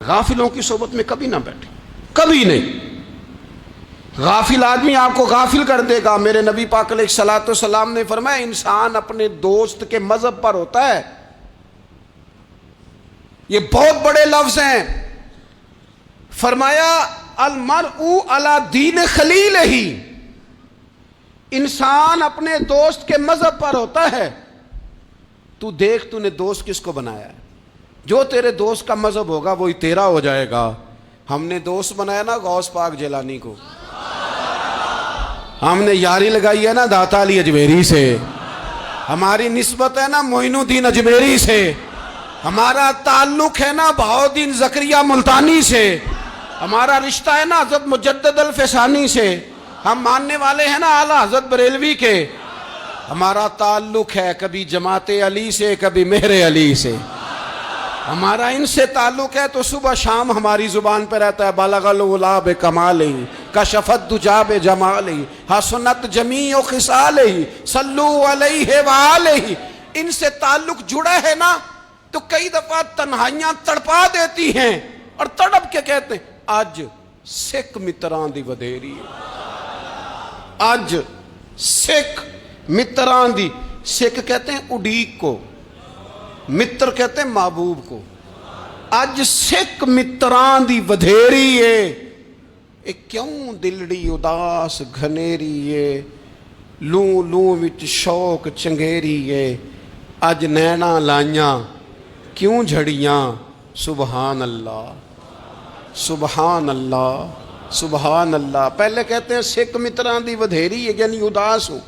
غافلوں کی صحبت میں کبھی نہ بیٹھے، کبھی نہیں۔ غافل آدمی آپ کو غافل کر دے گا۔ میرے نبی پاک علیہ الصلوۃ والسلام نے فرمایا انسان اپنے دوست کے مذہب پر ہوتا ہے۔ یہ بہت بڑے لفظ ہیں۔ فرمایا المرء علی دین خلیلہ، انسان اپنے دوست کے مذہب پر ہوتا ہے۔ تو دیکھ تو نے دوست کس کو بنایا ہے، جو تیرے دوست کا مذہب ہوگا وہی تیرا ہو جائے گا۔ ہم نے دوست بنایا نا غوث پاک جیلانی کو، ہم نے یاری لگائی ہے نا داتا علی اجمیری سے، ہماری نسبت ہے نا معین الدین اجمیری سے، ہمارا تعلق ہے نا بہاؤالدین زکریا ملتانی سے، ہمارا رشتہ ہے نا حضرت مجدد الفسانی سے، ہم ماننے والے ہیں نا اعلیٰ حضرت بریلوی کے، ہمارا تعلق ہے کبھی جماعت علی سے کبھی مہر علی سے، ہمارا ان سے تعلق ہے تو صبح شام ہماری زبان پہ رہتا ہے بالغ العلا بکمالہ کشف الدجی بجمالہ حسنت جمیع خصالہ صلوا علیہ وآلہ۔ ان سے تعلق جڑا ہے نا تو کئی دفعہ تنہائیاں تڑپا دیتی ہیں اور تڑپ کے کہتے ہیں اج سکھ متران دی ودھیری ہے، اج سکھ متران دی۔ سکھ کہتے ہیں اڈیق کو، متر کہتے ہیں محبوب کو۔ اج سکھ متران دی ودھیری ہے، اے کیوں دلڑی اداس گھنیری ہے، لوں لوں وچ شوق چنگیری ہے، اج نینا لائیاں کیوں جھڑیاں، سبحان اللہ سبحان اللہ سبحان اللہ۔ پہلے کہتے ہیں سکھ متران دی ودھیری ہے یعنی اداس ہوں،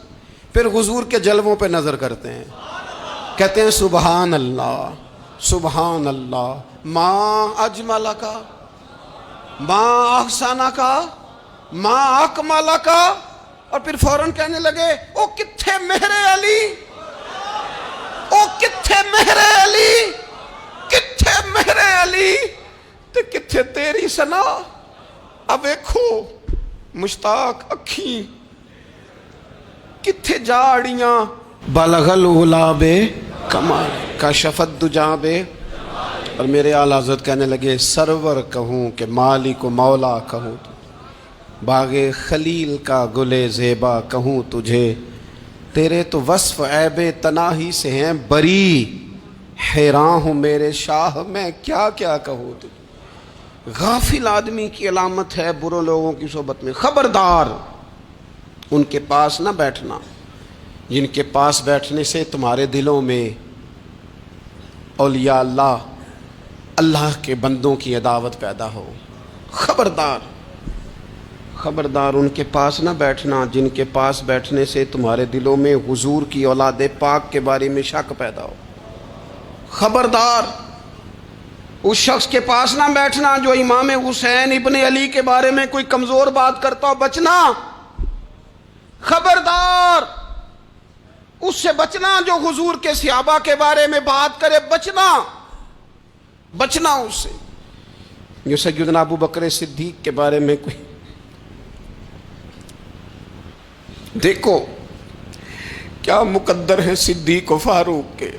پھر حضور کے جلووں پہ نظر کرتے ہیں، کہتے ہیں سبحان اللہ سبحان اللہ، ماں اجمل کا ماں احسانہ کا ماں اکمل کا، اور پھر فوراً کہنے لگے او کتھے مہر علی، او کتھے مہر علی، کتھے مہر علی تے کتھے تیری سنا۔ اب دیکھو مشتاق اکھیں کتھے جاڑیاں، بلغ العلا بکمال کشف الدجی بے، اور میرے اعلیٰ حضرت کہنے لگے سرور کہوں کہ مالک و مولا کہوں، باغ خلیل کا گلے زیبا کہوں تجھے، تیرے تو وصف عیب تناہی سے ہیں بری، حیران ہوں میرے شاہ میں کیا کیا کہوں تجھے۔ غافل آدمی کی علامت ہے برے لوگوں کی صحبت میں۔ خبردار ان کے پاس نہ بیٹھنا جن کے پاس بیٹھنے سے تمہارے دلوں میں اولیاء اللہ اللہ کے بندوں کی عداوت پیدا ہو۔ خبردار خبردار ان کے پاس نہ بیٹھنا جن کے پاس بیٹھنے سے تمہارے دلوں میں حضور کی اولاد پاک کے بارے میں شک پیدا ہو۔ خبردار اس شخص کے پاس نہ بیٹھنا جو امام حسین ابن علی کے بارے میں کوئی کمزور بات کرتا ہو، بچنا۔ خبردار اس سے بچنا جو حضور کے صحابہ کے بارے میں بات کرے، بچنا بچنا اس سے۔ جو سیدنا ابو بکر صدیق کے بارے میں کوئی، دیکھو کیا مقدر ہیں صدیق و فاروق کے،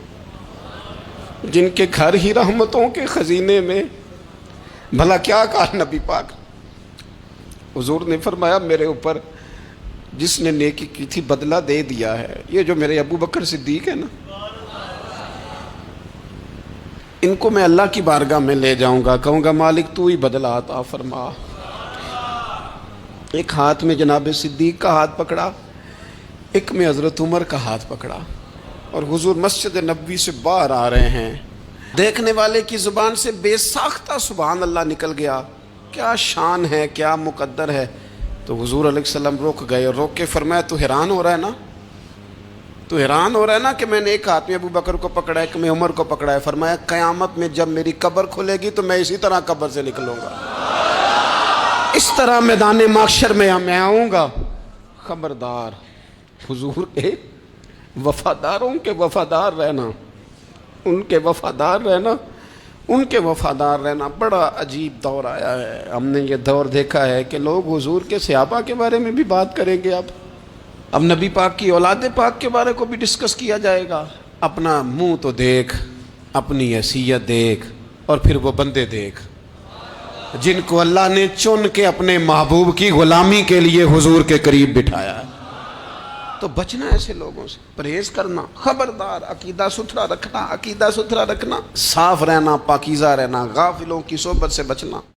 جن کے گھر ہی رحمتوں کے خزینے میں۔ بھلا کیا کہا نبی پاک، حضور نے فرمایا میرے اوپر جس نے نیکی کی تھی بدلہ دے دیا ہے۔ یہ جو میرے ابو بکر صدیق ہے نا، ان کو میں اللہ کی بارگاہ میں لے جاؤں گا، کہوں گا مالک تو ہی بدلہ عطا فرما۔ ایک ہاتھ میں جناب صدیق کا ہاتھ پکڑا، ایک میں حضرت عمر کا ہاتھ پکڑا، اور حضور مسجد نبوی سے باہر آ رہے ہیں۔ دیکھنے والے کی زبان سے بے ساختہ سبحان اللہ نکل گیا، کیا شان ہے کیا مقدر ہے۔ تو حضور علیہ السلام رک گئے، اور روک کے فرمایا تو حیران ہو رہا ہے نا، تو حیران ہو رہا ہے نا کہ میں نے ایک ہاتھ میں ابو بکر کو پکڑا ہے، ایک میں عمر کو پکڑا ہے۔ فرمایا قیامت میں جب میری قبر کھلے گی تو میں اسی طرح قبر سے نکلوں گا، اس طرح میدان محشر میں میں آؤں گا۔ خبردار حضور کے وفاداروں کے وفادار رہنا، ان کے وفادار رہنا، ان کے وفادار رہنا۔ بڑا عجیب دور آیا ہے، ہم نے یہ دور دیکھا ہے کہ لوگ حضور کے صحابہ کے بارے میں بھی بات کریں گے، اب نبی پاک کی اولاد پاک کے بارے کو بھی ڈسکس کیا جائے گا۔ اپنا منہ تو دیکھ، اپنی حیثیت دیکھ، اور پھر وہ بندے دیکھ۔ جن کو اللہ نے چن کے اپنے محبوب کی غلامی کے لیے حضور کے قریب بٹھایا ہے۔ تو بچنا ایسے لوگوں سے، پرہیز کرنا، خبردار، عقیدہ ستھرا رکھنا، عقیدہ ستھرا رکھنا، صاف رہنا، پاکیزہ رہنا، غافلوں کی صحبت سے بچنا۔